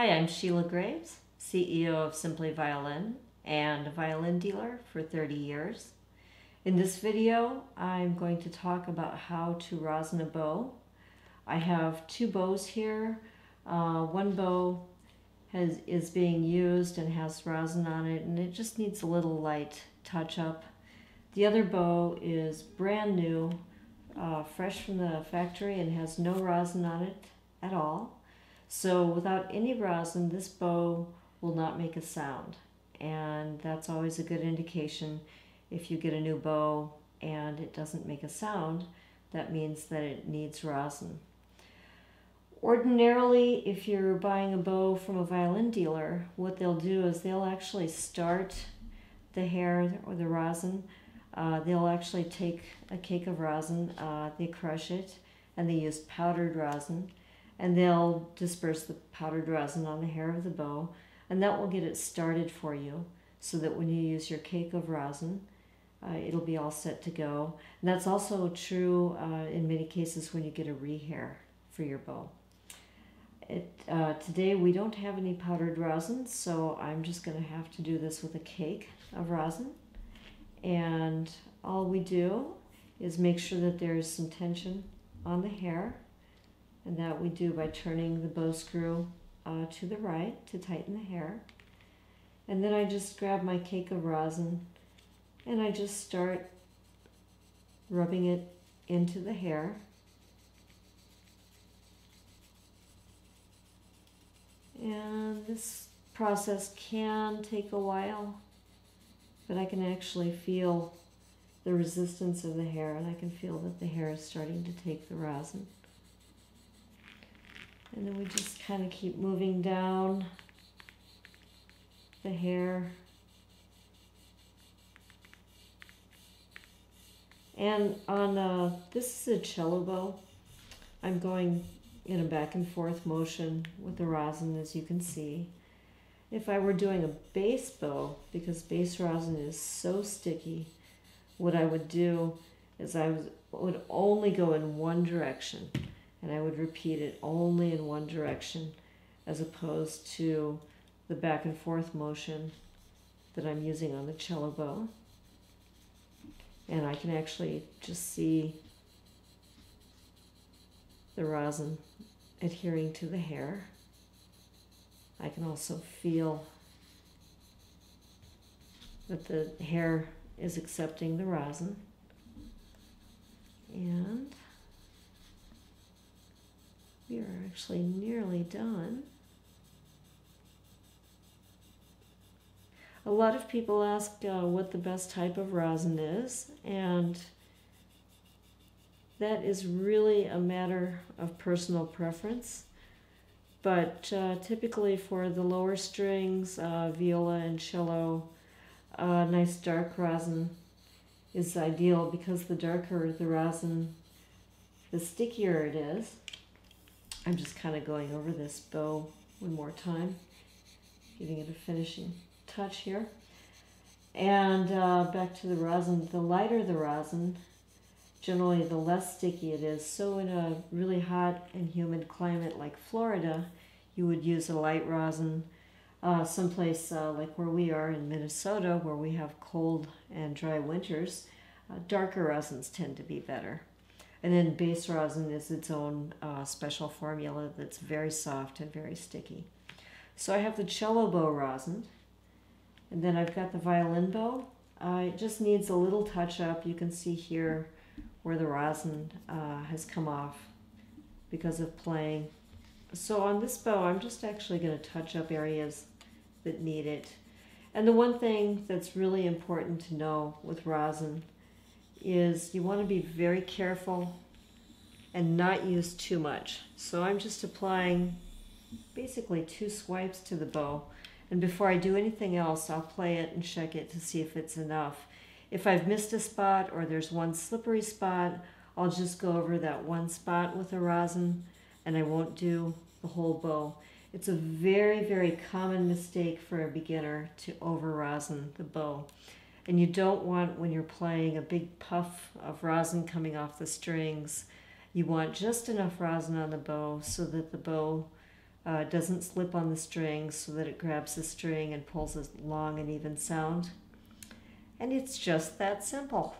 Hi, I'm Sheila Graves, CEO of Simply Violin and a violin dealer for 30 years. In this video, I'm going to talk about how to rosin a bow. I have two bows here. One bow is being used and has rosin on it, and it just needs a little light touch up. The other bow is brand new, fresh from the factory, and has no rosin on it at all. So without any rosin, this bow will not make a sound, and that's always a good indication. If you get a new bow and it doesn't make a sound, that means that it needs rosin. Ordinarily, if you're buying a bow from a violin dealer, what they'll do is they'll actually start the hair or the rosin. They'll actually take a cake of rosin, they crush it, and they use powdered rosin, and they'll disperse the powdered rosin on the hair of the bow, and that will get it started for you so that when you use your cake of rosin, it'll be all set to go. And that's also true in many cases when you get a rehair for your bow. Today we don't have any powdered rosin, so I'm just going to have to do this with a cake of rosin. And all we do is make sure that there's some tension on the hair, and that we do by turning the bow screw to the right to tighten the hair. And then I just grab my cake of rosin and I just start rubbing it into the hair. And this process can take a while, but I can actually feel the resistance of the hair, and I can feel that the hair is starting to take the rosin. And then we just kind of keep moving down the hair. And on this is a cello bow. I'm going in a back and forth motion with the rosin, as you can see. If I were doing a bass bow, because bass rosin is so sticky, what I would do is I would only go in one direction, and I would repeat it only in one direction, as opposed to the back and forth motion that I'm using on the cello bow. And I can actually just see the rosin adhering to the hair. I can also feel that the hair is accepting the rosin. And we are actually nearly done. A lot of people ask what the best type of rosin is, and that is really a matter of personal preference. But typically for the lower strings, viola and cello, nice dark rosin is ideal, because the darker the rosin, the stickier it is. I'm just kind of going over this bow one more time, giving it a finishing touch here. And back to the rosin. The lighter the rosin, generally the less sticky it is. So in a really hot and humid climate like Florida, you would use a light rosin. Someplace like where we are in Minnesota, where we have cold and dry winters, darker rosins tend to be better. And then base rosin is its own special formula that's very soft and very sticky. So I have the cello bow rosin, and then I've got the violin bow. It just needs a little touch up. You can see here where the rosin has come off because of playing. So on this bow, I'm just actually going to touch up areas that need it. And the one thing that's really important to know with rosin is you want to be very careful and not use too much. So I'm just applying basically 2 swipes to the bow, and before I do anything else, I'll play it and check it to see if it's enough. If I've missed a spot or there's one slippery spot, I'll just go over that one spot with the rosin, and I won't do the whole bow. It's a very, very common mistake for a beginner to over rosin the bow. And you don't want, when you're playing, a big puff of rosin coming off the strings. You want just enough rosin on the bow so that the bow It doesn't slip on the strings so that it grabs the string and pulls a long and even sound. And it's just that simple.